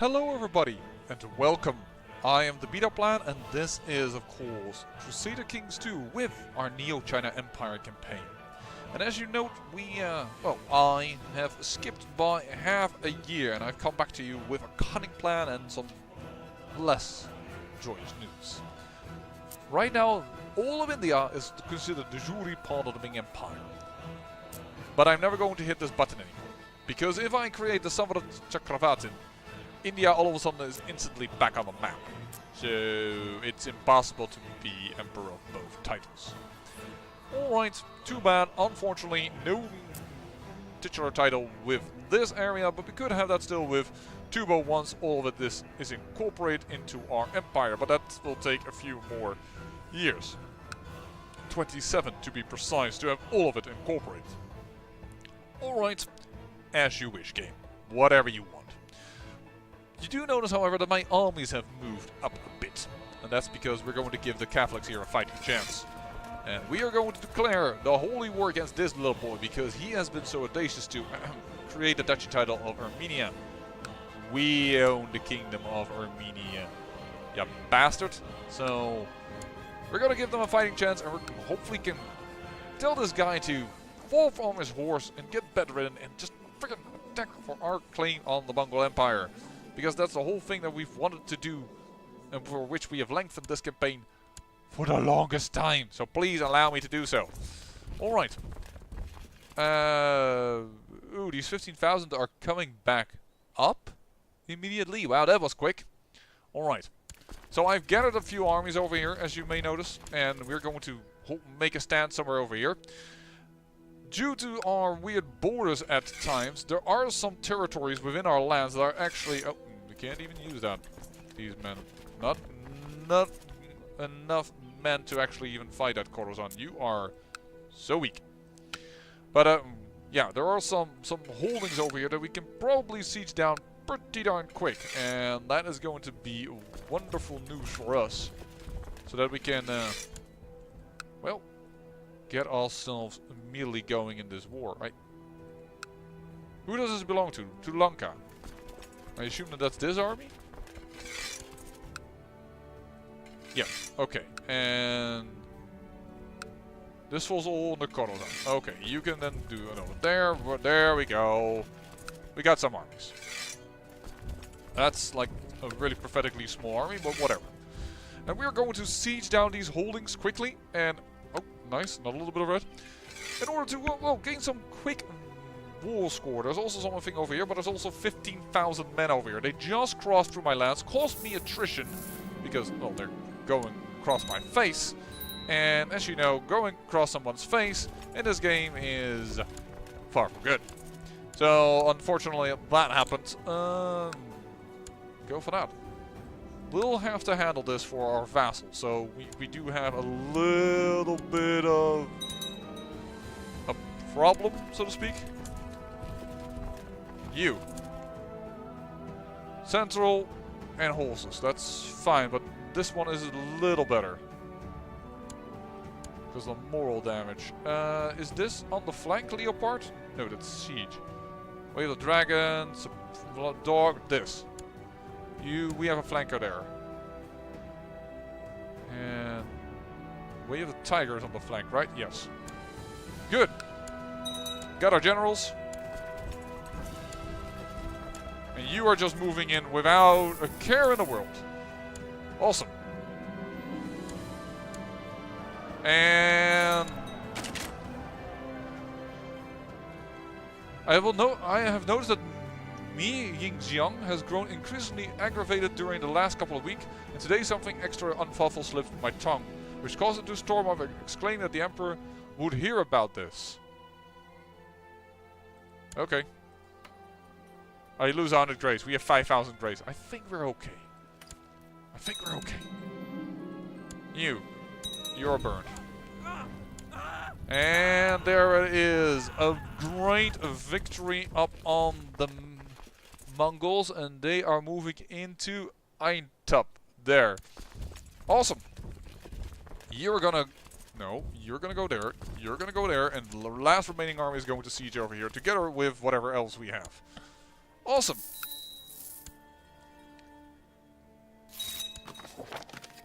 Hello everybody, and welcome. I am the Beta Plan, and this is, of course, Crusader Kings 2 with our Neo-China Empire campaign. And as you note, I have skipped by half a year, and I've come back to you with a cunning plan and some less joyous news. Right now, all of India is considered the jure part of the Ming Empire. But I'm never going to hit this button anymore, because if I create the Samrat Chakravartin, India all of a sudden is instantly back on the map. So it's impossible to be emperor of both titles. Alright, too bad. Unfortunately, no titular title with this area, but we could have that still with Tubo once all of this is incorporated into our empire. But that will take a few more years. 27 to be precise, to have all of it incorporated. Alright, as you wish, game. Whatever you want. You do notice, however, that my armies have moved up a bit. And that's because we're going to give the Catholics here a fighting chance. And we are going to declare the holy war against this little boy, because he has been so audacious to create the duchy title of Armenia. We own the kingdom of Armenia, you bastard. So we're going to give them a fighting chance, and we hopefully can tell this guy to fall from his horse and get bedridden and just freaking attack for our claim on the Mongol Empire. Because that's the whole thing that we've wanted to do, and for which we have lengthened this campaign for the longest time. So please allow me to do so. Alright. Ooh, these 15,000 are coming back up immediately. Wow, that was quick. Alright. So I've gathered a few armies over here, as you may notice, and we're going to make a stand somewhere over here. Due to our weird borders at times, there are some territories within our lands that are actually... Oh, we can't even use that. These men. Not enough men to actually even fight that Khorasan. You are so weak. But, yeah, there are some holdings over here that we can probably siege down pretty darn quick. And that is going to be wonderful news for us. So that we can, well, get ourselves immediately going in this war, right? Who does this belong to? To Lanka. I assume that that's this army? Yeah, okay. And this falls all under Khorasan. Okay, you can then do another there. There we go. We got some armies. That's like a really prophetically small army, but whatever. And we're going to siege down these holdings quickly and... Oh, nice. Not a little bit of red. In order to, well, gain some quick war score. There's also something over here, but there's also 15,000 men over here. They just crossed through my lands, caused me attrition, because, well, they're going across my face. And as you know, going across someone's face in this game is far from good. So, unfortunately, that happened. Go for that. We'll have to handle this for our vassal, so we do have a little bit of a problem, so to speak. You. Central and horses, that's fine, but this one is a little better. Because of moral damage. Is this on the flank, Leopard? No, that's siege. Wave of dragons, dog, this. We have a flanker there. And we have the tigers on the flank, right? Yes. Good. Got our generals. And you are just moving in without a care in the world. Awesome. And I have noticed that Mi Yingxiang has grown increasingly aggravated during the last couple of weeks, and today something extra unlawful slipped from my tongue, which caused it to storm up and exclaim that the Emperor would hear about this. Okay. I lose 100 grays. We have 5,000 grays. I think we're okay. I think we're okay. You're burned. And there it is. A great victory up on the Mongols, and they are moving into Aintab. There. Awesome. You're gonna... No, you're gonna go there. You're gonna go there, and the last remaining army is going to siege over here, together with whatever else we have. Awesome.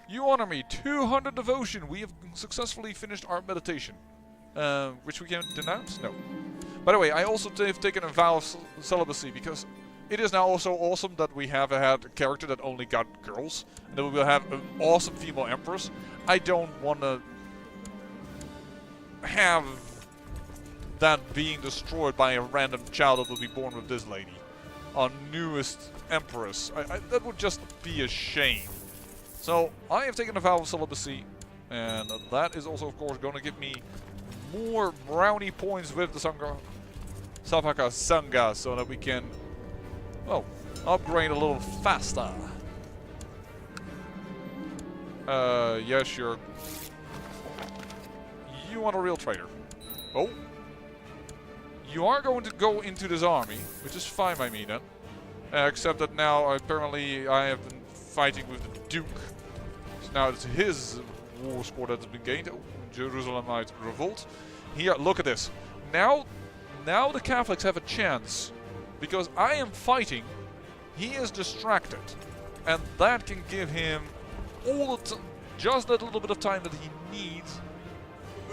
You honor me. 200 devotion. We have successfully finished our meditation. Which we can denounce? No. By the way, I also have taken a vow of celibacy because it is now also awesome that we have had a character that only got girls. And that we will have an awesome female empress. I don't want to have that being destroyed by a random child that will be born with this lady. Our newest empress. That would just be a shame. So, I have taken a vow of celibacy. And that is also, of course, going to give me more brownie points with the Savaka Sangha. So that we can, well, upgrade a little faster. Yeah, sure. You want a real traitor. Oh. You are going to go into this army, which is fine by me then. Except that now apparently I have been fighting with the Duke. So now it's his war score that has been gained. Oh, Jerusalemite revolt. Here, look at this. Now the Catholics have a chance. Because I am fighting, he is distracted. And that can give him all the just that little bit of time that he needs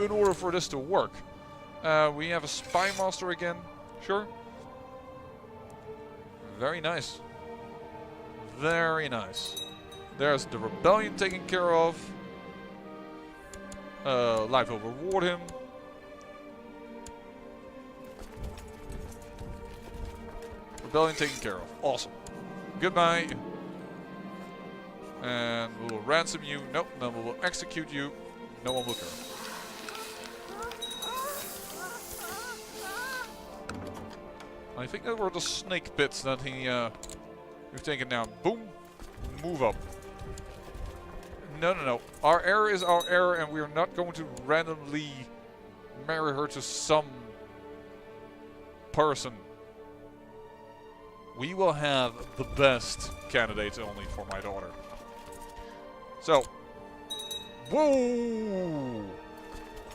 in order for this to work. We have a spy master again. Sure. Very nice. Very nice. There's the rebellion taken care of. Life will reward him. Rebellion taken care of. Awesome. Goodbye. And we will ransom you. Nope. Then we will execute you. No one will care. I think that were the snake pits that we've taken down. Boom. Move up. No. Our heir is our heir, and we are not going to randomly marry her to some person. We will have the best candidates only for my daughter. So. Whoa!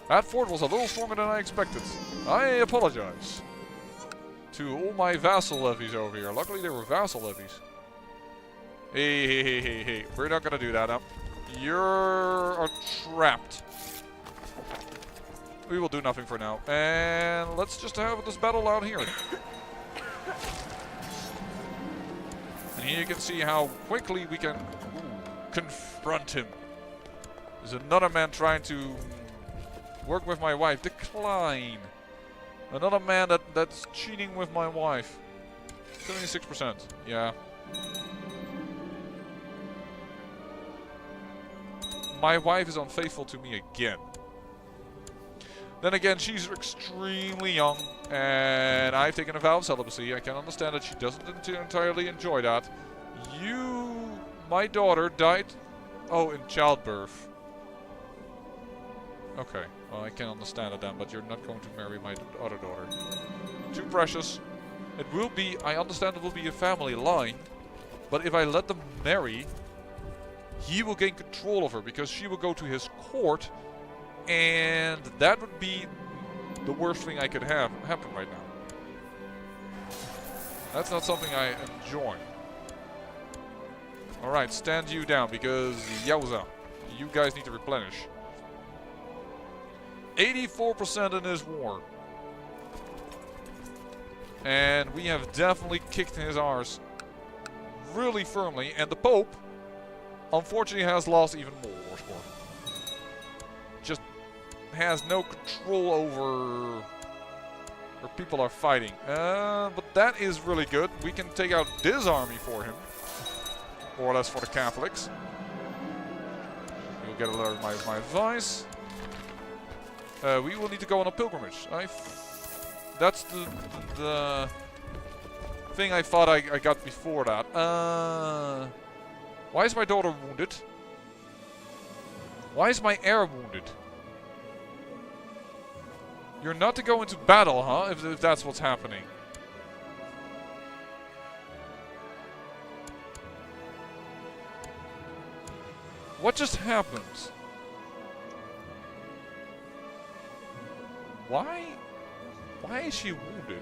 That fort was a little stronger than I expected. I apologize to all my vassal levies over here. Luckily, they were vassal levies. Hey. We're not gonna do that, huh? You're trapped. We will do nothing for now. And let's just have this battle out here. And here you can see how quickly we can confront him. There's another man trying to work with my wife. Decline. Another man that's cheating with my wife. 76%. Yeah. My wife is unfaithful to me again. Then again, she's extremely young. And I've taken a vow of celibacy. I can understand that she doesn't entirely enjoy that. My daughter died. Oh, in childbirth. Okay. Well, I can understand it then, but you're not going to marry my other daughter. Too precious. It will be, I understand it will be a family line, but if I let them marry, he will gain control of her because she will go to his court, and that would be the worst thing I could have happen right now. That's not something I enjoy. Alright, stand you down because, yowza, you guys need to replenish. 84% in this war. And we have definitely kicked his arse really firmly. And the Pope, unfortunately, has lost even more war score. Just has no control over where people are fighting. But that is really good. We can take out this army for him. More or less for the Catholics. You'll get a lot of my advice. We will need to go on a pilgrimage. That's the thing I thought I got before that. Why is my daughter wounded? Why is my heir wounded? You're not to go into battle, huh? If that's what's happening. What just happened? Why? Why is she wounded?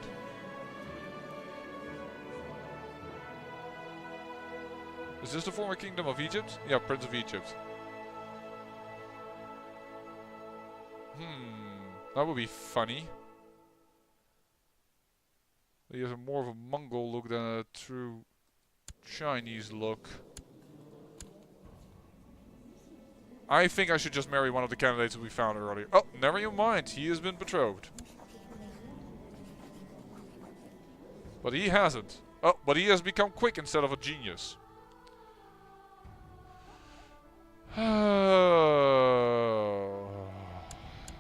Is this the former kingdom of Egypt? Yeah, Prince of Egypt. That would be funny. He has more of a Mongol look than a true Chinese look. I think I should just marry one of the candidates that we found earlier. Oh, never you mind. He has been betrothed. But he hasn't. Oh, but he has become quick instead of a genius.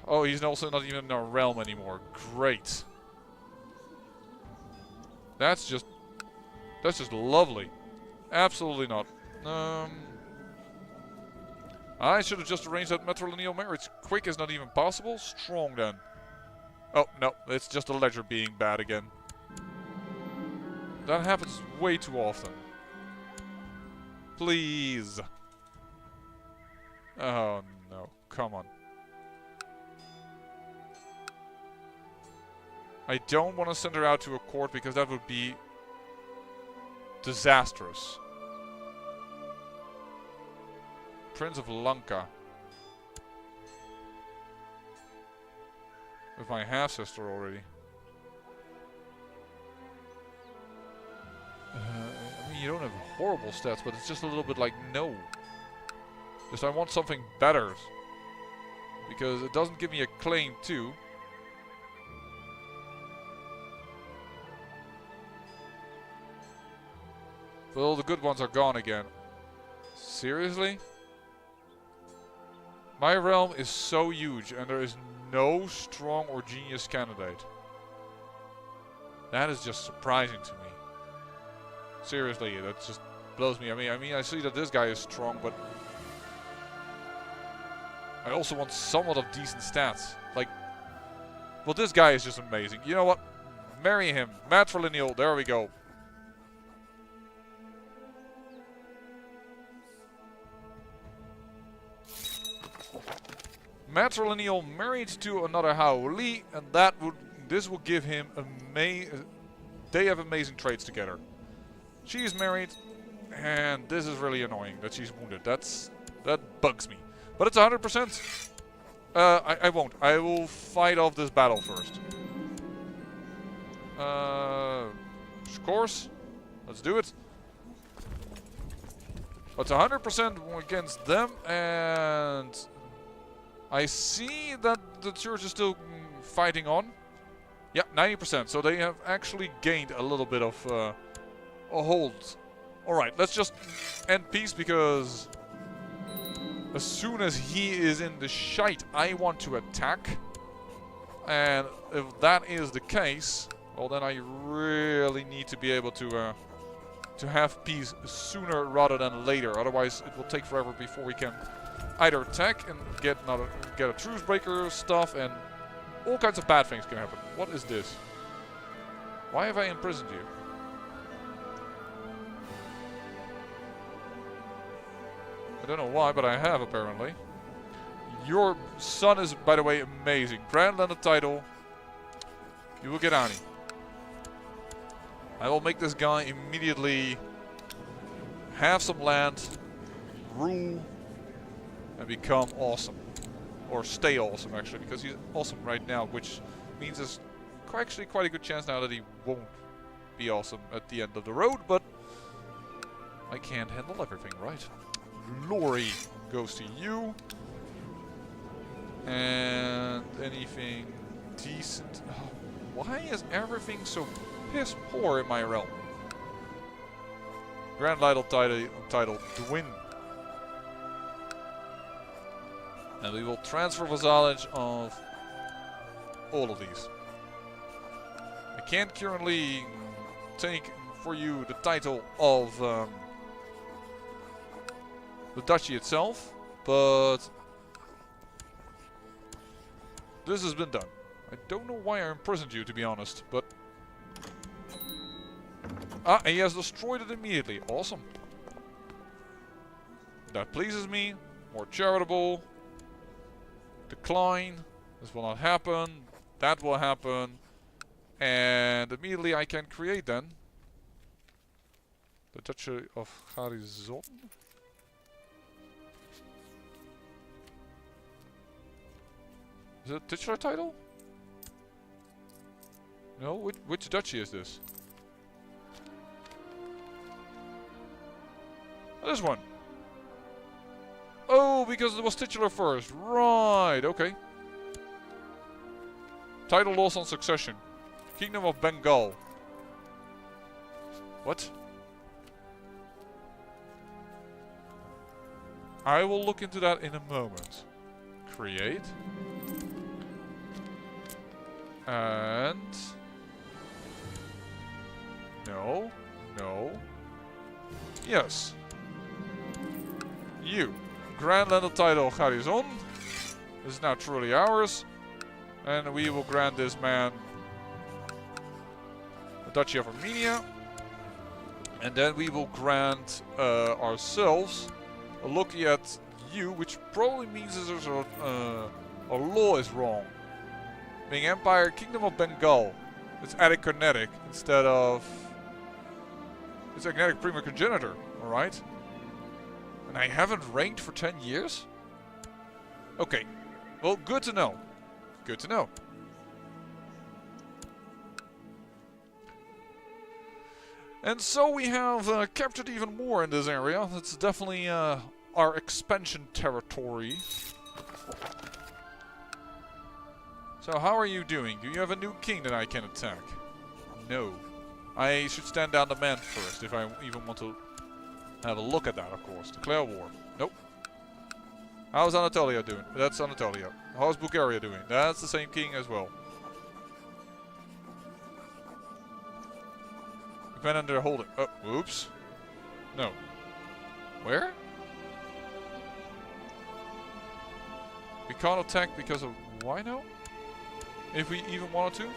Oh, he's also not even in our realm anymore. Great. That's just lovely. Absolutely not. I should have just arranged that matrilineal marriage. Quick is not even possible. Strong then. Oh, no. It's just a ledger being bad again. That happens way too often. Please. Oh, no. Come on. I don't want to send her out to a court because that would be disastrous. Prince of Lanka. With my half-sister already. I mean, you don't have horrible stats, but it's just a little bit like, no. Just I want something better. Because it doesn't give me a claim too. But all the good ones are gone again. Seriously? My realm is so huge and there is no strong or genius candidate. That is just surprising to me. Seriously, that just blows me. I mean, I see that this guy is strong, but I also want somewhat of decent stats. Like, well, this guy is just amazing. You know what? Marry him. Matrilineal. There we go. Matrilineal married to another Haoli, and this will give him they have amazing traits together. She's married, and this is really annoying that she's wounded. That bugs me. But it's 100%. I won't. I will fight off this battle first. Of course. Let's do it. It's 100% against them, and I see that the church is still fighting on. Yeah, 90%. So they have actually gained a little bit of a hold. Alright, let's just end peace because as soon as he is in the shite, I want to attack. And if that is the case, well then I really need to be able to have peace sooner rather than later. Otherwise it will take forever before we can either attack and get a truce breaker stuff, and all kinds of bad things can happen. What is this? Why have I imprisoned you? I don't know why, but I have apparently. Your son is, by the way, amazing. Grand landed title. You will get Ani. I will make this guy immediately have some land, rule, and become awesome. Or stay awesome, actually, because he's awesome right now, which means there's actually quite a good chance now that he won't be awesome at the end of the road, but I can't handle everything, right? Glory goes to you. And anything decent. Oh, why is everything so piss poor in my realm? Grand title Dwin. And we will transfer vassalage of all of these. I can't currently take for you the title of the duchy itself, but this has been done. I don't know why I imprisoned you, to be honest, but he has destroyed it immediately. Awesome. That pleases me. More charitable. Decline. This will not happen. That will happen. And immediately I can create then the Duchy of Garrison. Is it a titular title? No, which duchy is this? Oh, this one. Oh, because it was titular first. Right, okay. Title loss on succession. Kingdom of Bengal. What? I will look into that in a moment. Create. And... No. No. Yes. You. Grand landed title Garrison. This is now truly ours. And we will grant this man the Duchy of Armenia. And then we will grant ourselves a look at you, which probably means that our law is wrong. Being Empire, Kingdom of Bengal. It's added kinetic instead of... It's agnetic primogenitor, alright? And I haven't reigned for 10 years? Okay. Well, good to know. Good to know. And so we have captured even more in this area. That's definitely our expansion territory. So how are you doing? Do you have a new king that I can attack? No. I should stand down the man first if I even want to have a look at that, of course. Declare war. Nope. How's Anatolia doing? That's Anatolia. How's Bulgaria doing? That's the same king as well. Depend on their holding. Oh, oops. No. Where? We can't attack because of why now? If we even wanted to?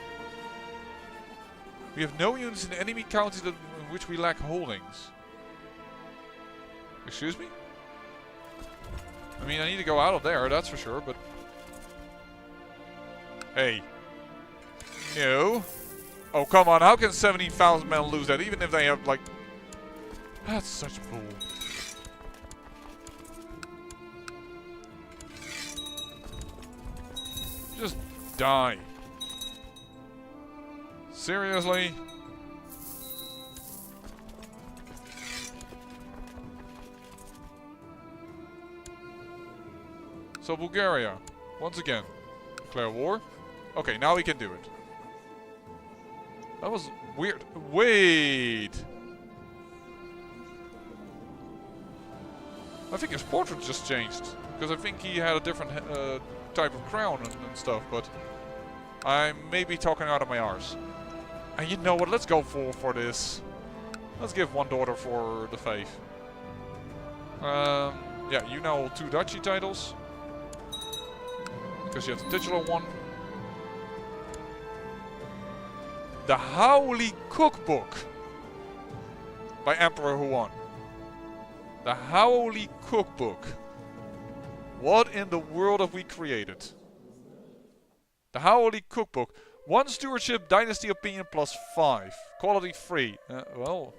We have no units in enemy counties in which we lack holdings. Excuse me? I mean, I need to go out of there, that's for sure, but... Hey. No. Oh, come on. How can 17,000 men lose that, even if they have, like... That's such bull. Just die. Seriously? So Bulgaria, once again, declare war. Okay, now we can do it. That was weird. Wait! I think his portrait just changed. Because I think he had a different type of crown and stuff, but I may be talking out of my arse. And you know what, let's go for this. Let's give one daughter for the faith. Yeah, you now hold 2 duchy titles. Because you have the titular one. The Howley Cookbook by Emperor Huan. The Howley Cookbook. What in the world have we created? The Howley Cookbook. 1 stewardship, dynasty opinion +5. Quality 3. Well,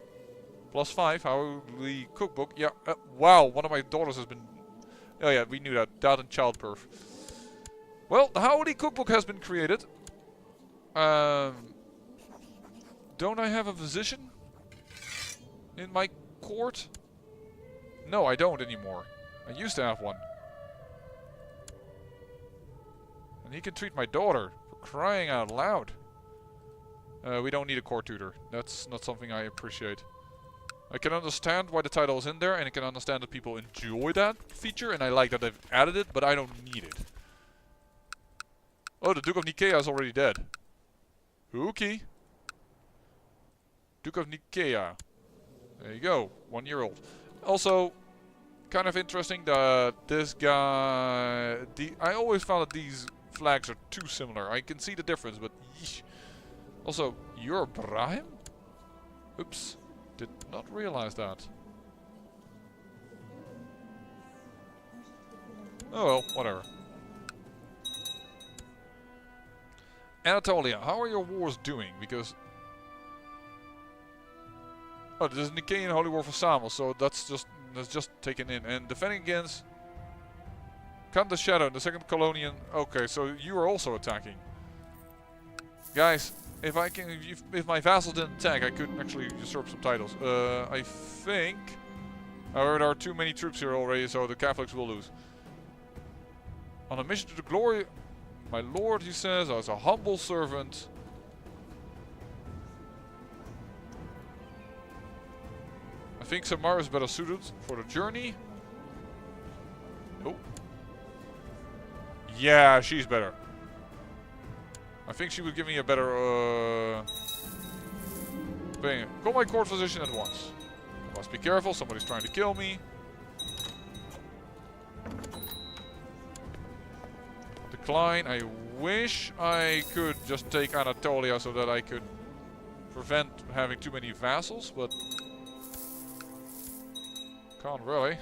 +5. Howley Cookbook. Yeah. Wow, one of my daughters has been... Oh yeah, we knew that. Died in childbirth. Well, the Howley Cookbook has been created. Don't I have a physician in my court? No, I don't anymore. I used to have one. And he can treat my daughter, for crying out loud. We don't need a court tutor. That's not something I appreciate. I can understand why the title is in there, and I can understand that people enjoy that feature, and I like that they've added it, but I don't need it. Oh, the Duke of Nicaea is already dead. Okay. Duke of Nicaea. There you go. 1 year old. Also, kind of interesting that this guy... I always found that these flags are too similar. I can see the difference, but... Yeesh. Also, you're Brahim? Oops. Did not realize that. Oh well, whatever. Anatolia, how are your wars doing? Because... Oh, this is Nicaean Holy War for Samos, so that's just taken in. And defending against... Count the Shadow, the second Colonian... Okay, so you are also attacking. Guys, if my vassal didn't attack, I could actually usurp some titles. I think. However, there are too many troops here already, so the Catholics will lose. On a mission to the glory, my lord, he says, as a humble servant. I think Samara is better suited for the journey. Oh. Yeah, she's better. I think she would give me a better thing. Call my court physician at once. I must be careful, somebody's trying to kill me. Decline. I wish I could just take Anatolia so that I could prevent having too many vassals, but can't really.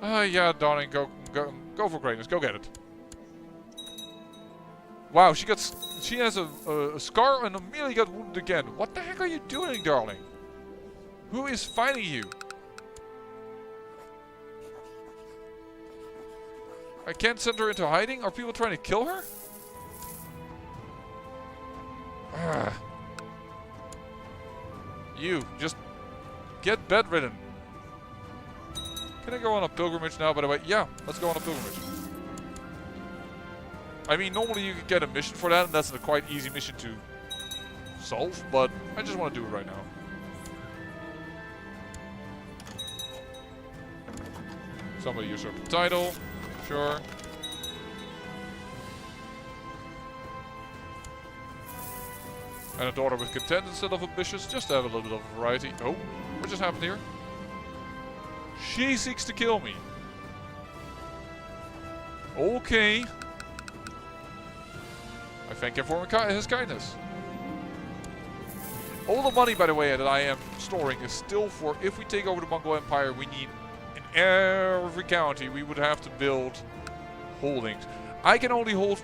Yeah, darling, go for greatness. Go get it. Wow, she has a scar and immediately got wounded again. What the heck are you doing, darling? Who is fighting you? I can't send her into hiding? Are people trying to kill her? You, just get bedridden. Can I go on a pilgrimage now, by the way? Yeah, let's go on a pilgrimage. I mean, normally you could get a mission for that, and that's a quite easy mission to solve, but I just want to do it right now. Somebody usurp the title. Sure. And a daughter with content instead of ambitious, just to have a little bit of variety. Oh, what just happened here? She seeks to kill me. Okay. I thank him for his kindness. All the money, by the way, that I am storing is still for if we take over the Mongol Empire, we need in every county we would have to build holdings. I can only hold...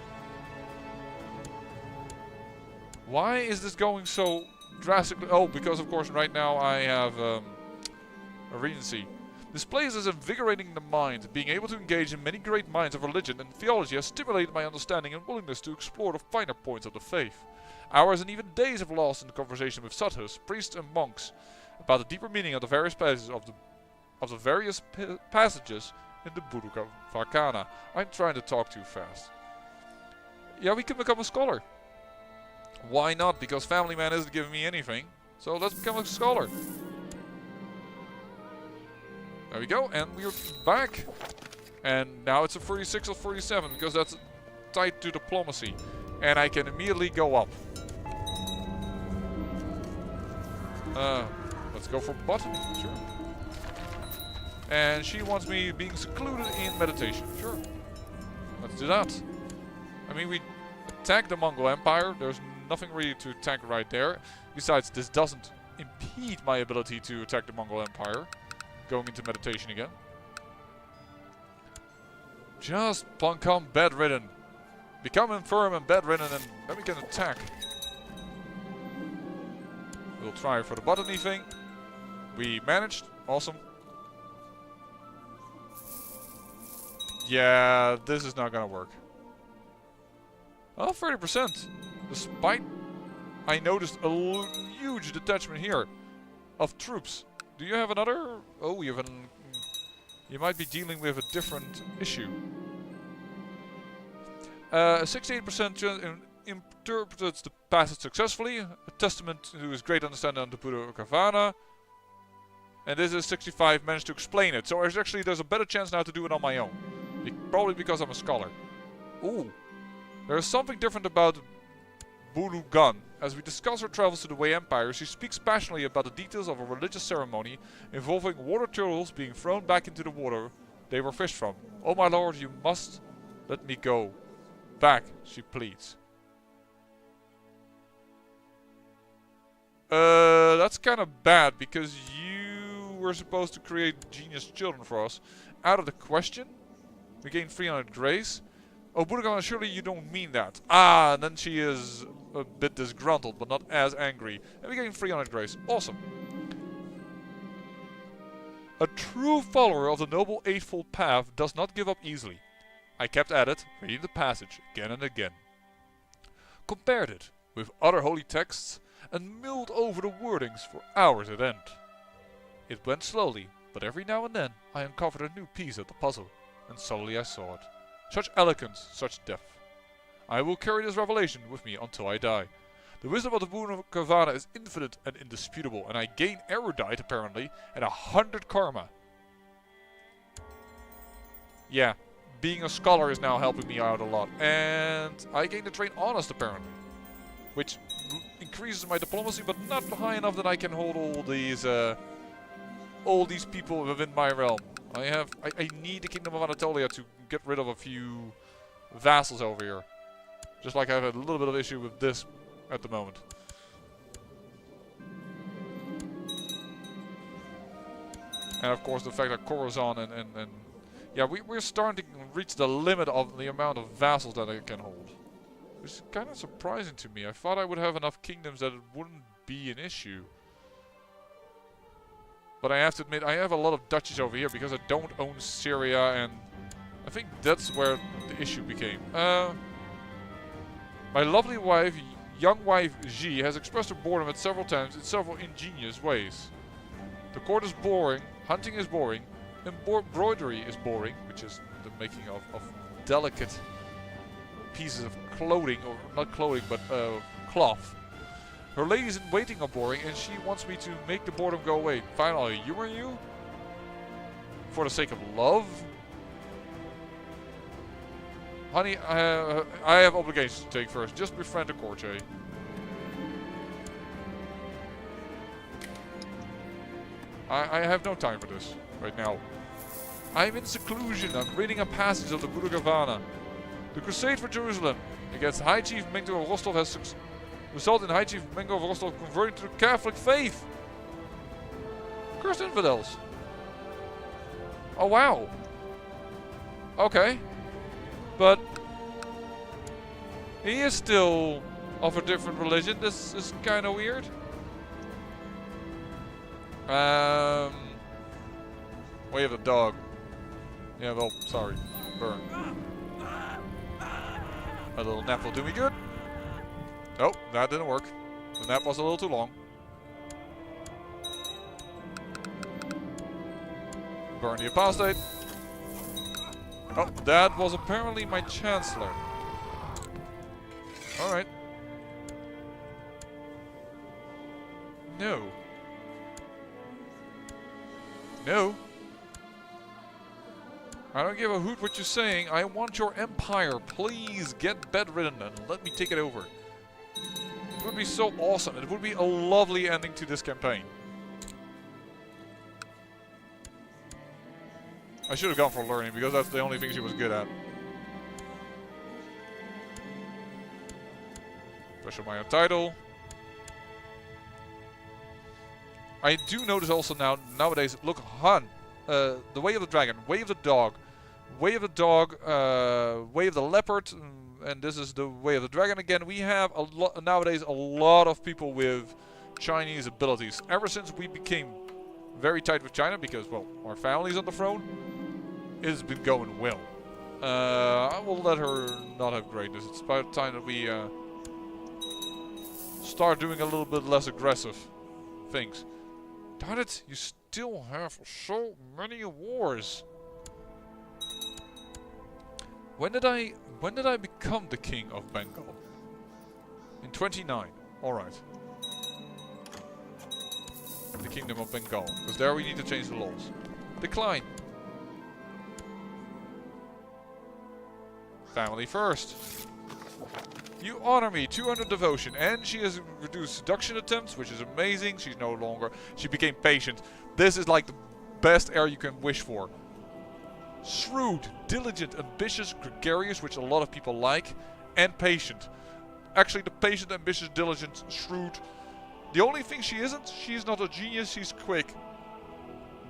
Why is this going so drastically? Oh, because of course right now I have a regency. This place is invigorating the mind. Being able to engage in many great minds of religion and theology has stimulated my understanding and willingness to explore the finer points of the faith. Hours and even days have lost in conversation with sadhus, priests and monks about the deeper meaning of the various passages in the Buddha Vakana. I'm trying to talk too fast. Yeah, we can become a scholar. Why not? Because Family Man isn't giving me anything. So let's become a scholar. There we go, and we're back. And now it's a 36 or 47 because that's tied to diplomacy. And I can immediately go up. Let's go for botany, sure. And she wants me being secluded in meditation, sure. Let's do that. I mean, we attack the Mongol Empire. There's nothing really to attack right there. Besides, this doesn't impede my ability to attack the Mongol Empire. Going into meditation again. Just become bedridden. Become infirm and bedridden and then we can attack. We'll try for the botany thing. We managed. Awesome. Yeah, this is not gonna work. Oh, 30%. Despite I noticed a huge detachment here of troops. Do you have another? Oh, you have an... You might be dealing with a different issue. 68% interpreted the passage successfully. A testament to his great understanding of the Buddha Kavana. And this is 65 managed to explain it. So there's a better chance now to do it on my own. Probably because I'm a scholar. Ooh. There is something different about Bulu Gun. As we discuss her travels to the Wei Empire, she speaks passionately about the details of a religious ceremony involving water turtles being thrown back into the water they were fished from. Oh my lord, you must let me go back, she pleads. That's kind of bad because you were supposed to create genius children for us. Out of the question. We gain 300 grace. Oh, Budokan, surely you don't mean that. Ah, and then she is a bit disgruntled, but not as angry. And we gain 300 grace. Awesome. A true follower of the Noble Eightfold Path does not give up easily. I kept at it, reading the passage again and again. compared it with other holy texts, and mulled over the wordings for hours at end. It went slowly, but every now and then I uncovered a new piece of the puzzle, and slowly I saw it. Such elegance, such depth. I will carry this revelation with me until I die. The wisdom of the Boon of Kavana is infinite and indisputable, and I gain erudite, apparently, and 100 karma. Yeah, being a scholar is now helping me out a lot. And I gain the trait honest, apparently. Which increases my diplomacy, but not high enough that I can hold all these people within my realm. I need the Kingdom of Anatolia to get rid of a few vassals over here. Just like I have a little bit of issue with this at the moment. And of course the fact that Khorasan and yeah, we're starting to reach the limit of the amount of vassals that I can hold. Which is kind of surprising to me. I thought I would have enough kingdoms that it wouldn't be an issue. But I have to admit, I have a lot of duchies over here because I don't own Syria, and I think that's where the issue became. My lovely wife, young wife Ji, has expressed her boredom at several times in several ingenious ways. The court is boring, hunting is boring, embroidery is boring, which is the making of delicate pieces of clothing, or not clothing, but cloth. Her ladies in waiting are boring, and she wants me to make the boredom go away. Fine, I'll humor you? For the sake of love? Honey, I have obligations to take first. Just befriend the courtier. I have no time for this right now. I'm in seclusion. I'm reading a passage of the Buddha Gavana. The crusade for Jerusalem against High Chief Mengdo of Rostov has resulted in High Chief Mengdo of Rostov converting to the Catholic faith. Cursed infidels. Oh wow. Okay. But he is still of a different religion. This is kind of weird. Way of the dog. Yeah, well, sorry. Burn. A little nap will do me good. Nope, that didn't work. The nap was a little too long. Burn the apostate. Oh, that was apparently my chancellor. Alright. No. No. I don't give a hoot what you're saying. I want your empire. Please get bedridden and let me take it over. It would be so awesome. It would be a lovely ending to this campaign. I should have gone for learning because that's the only thing she was good at. Special minor title. I do notice also nowadays, look, Han, the Way of the Dragon, Way of the Dog, Way of the Dog, Way of the Leopard, and this is the Way of the Dragon again. We have nowadays a lot of people with Chinese abilities. Ever since we became very tight with China, because, well, our family's on the throne, it's been going well. I will let her not have greatness. It's about time that we start doing a little bit less aggressive things. Darn it, you still have so many wars. When did I become the king of Bengal? In 29. Alright. The kingdom of Bengal. Because there we need to change the laws. Decline. Family first. You honor me, 200 devotion, and she has reduced seduction attempts, which is amazing. She's no longer, she became patient. This is like the best heir you can wish for. Shrewd, diligent, ambitious, gregarious, which a lot of people like, and patient. Actually, the patient, ambitious, diligent, shrewd. The only thing she isn't, she's not a genius, she's quick.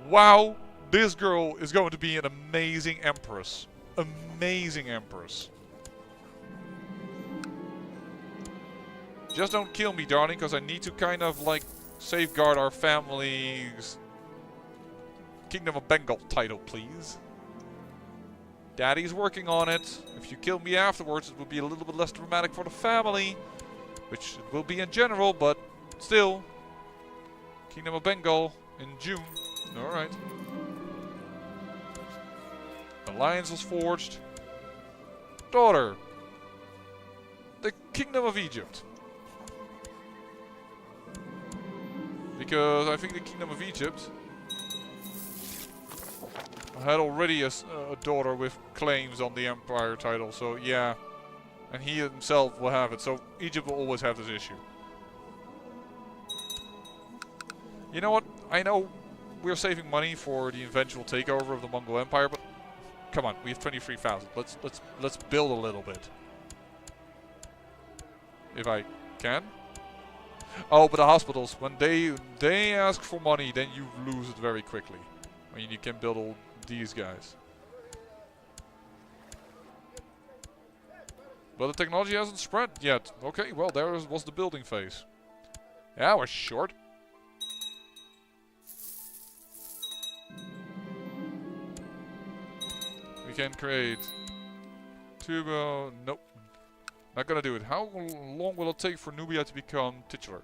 Wow, this girl is going to be an amazing empress. Amazing empress. Just don't kill me, darling, because I need to kind of, like, safeguard our family's Kingdom of Bengal title, please. Daddy's working on it. If you kill me afterwards, it will be a little bit less dramatic for the family. Which it will be in general, but still. Kingdom of Bengal in June. Alright. Alliance was forged. Daughter. The Kingdom of Egypt. Because I think the Kingdom of Egypt had already a daughter with claims on the Empire title, so yeah. And he himself will have it, so Egypt will always have this issue. You know what? I know we're saving money for the eventual takeover of the Mongol Empire, but come on, we have 23,000. Let's build a little bit. If I can. Oh, but the hospitals, when they ask for money, then you lose it very quickly. I mean, you can build all these guys. But the technology hasn't spread yet. Okay, well, there was the building phase. Yeah, it was short. We can create Tubo. Nope. Not gonna do it. How long will it take for Nubia to become titular?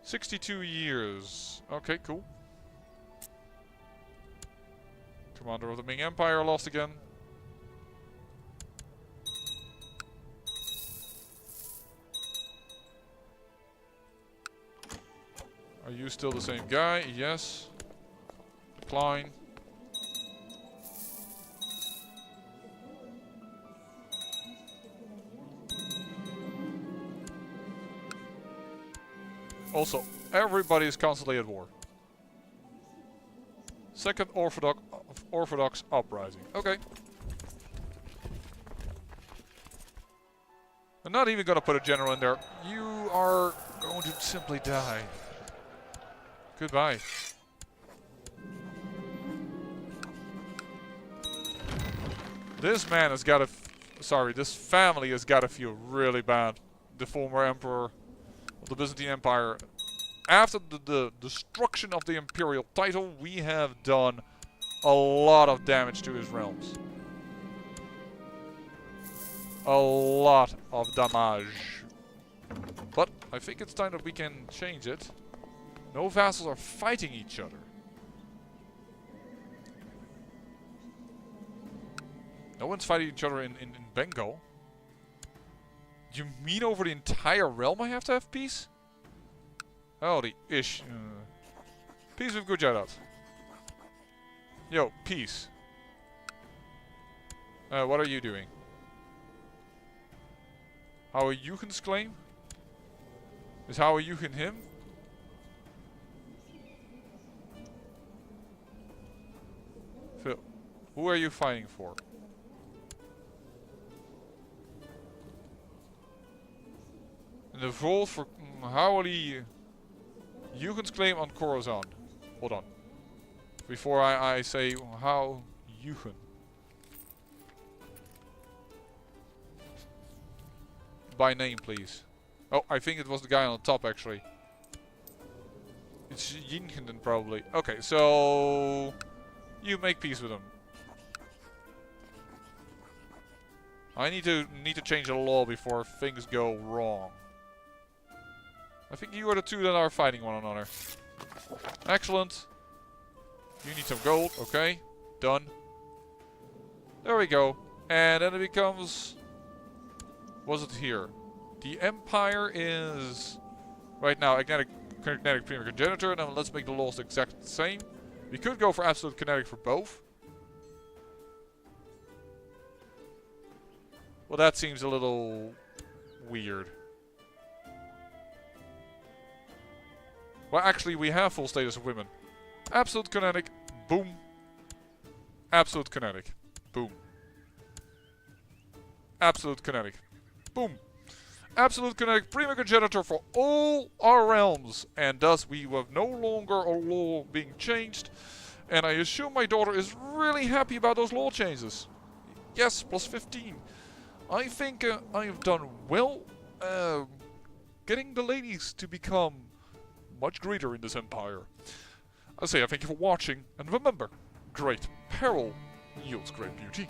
62 years. Okay, cool. Commander of the Ming Empire lost again. Are you still the same guy? Yes. Decline. Also, everybody is constantly at war. Second Orthodox uprising. Okay. I'm not even gonna put a general in there. You are going to simply die. Goodbye. This man has got to... Sorry, this family has got to feel really bad. The former emperor of the Byzantine Empire. After the destruction of the imperial title, we have done a lot of damage to his realms. A lot of damage. But I think it's time that we can change it. No vassals are fighting each other. No one's fighting each other in Bengal. You mean over the entire realm I have to have peace? Holy ish. Peace with Gujarat. Yo, peace. What are you doing? How are you Yugen's claim? Is how are Yugen him? Phil, who are you fighting for? And the vote for Howley Yugen's claim on Khorasan. Hold on. Before I say how Yugen. By name, please. Oh, I think it was the guy on the top, actually. It's Yinken probably. Okay, so... You make peace with him. I need to change the law before things go wrong. I think you are the two that are fighting one another. Excellent. You need some gold. Okay. Done. There we go. And then it becomes... Was it here? The Empire is... Right now, kinetic premier congenitor. Now let's make the laws the exact same. We could go for absolute kinetic for both. Well, that seems a little... weird. Well, actually, we have full status of women. Absolute kinetic. Boom. Absolute kinetic. Boom. Absolute kinetic. Boom. Absolute kinetic prima congenitor for all our realms. And thus, we have no longer a law being changed. And I assume my daughter is really happy about those law changes. Yes, plus 15. I think I have done well getting the ladies to become much greater in this empire. I say I thank you for watching, and remember, great peril yields great beauty.